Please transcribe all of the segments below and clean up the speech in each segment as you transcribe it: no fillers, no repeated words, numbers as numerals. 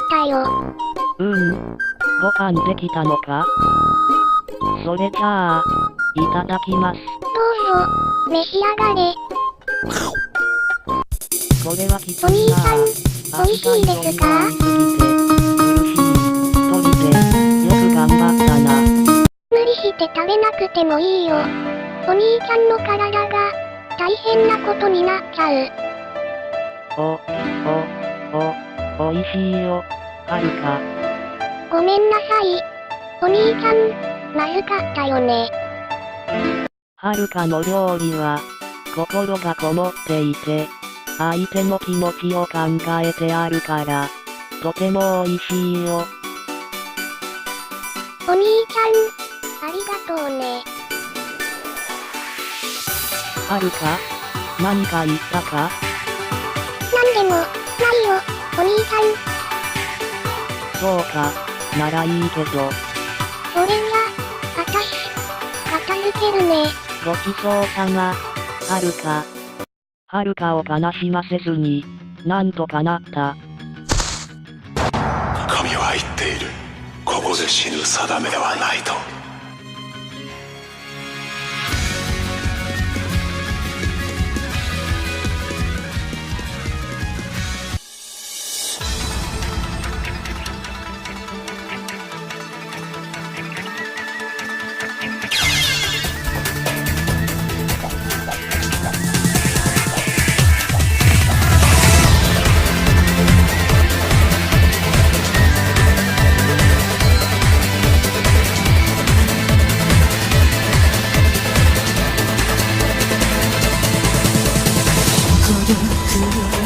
たよ。ご飯できたのか？それじゃあ、いただきます。どうぞ、召し上がれ。これはきつお兄いなさん、美味しいですか？苦しい。一人で、よく頑張ったな。無理して食べなくてもいいよ。お兄ちゃんの体が、大変なことになっちゃう。おいしいよ、はるか。ごめんなさい。お兄ちゃん、まずかったよね。はるかの料理は、心がこもっていて、相手の気持ちを考えてあるから、とても美味しいよ。お兄ちゃん、ありがとうね。はるか、何か言ったか？なんでも、ないよ、お兄ちゃん。そうか、ならいいけど。それじゃ、あたし、片付けるね。ごちそうさま、はるか。はるかを悲しませずに、なんとかなった。神は言っている。ここで死ぬ定めではないと。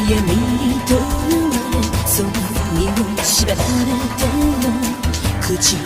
闇と生まれ、その身を縛られても口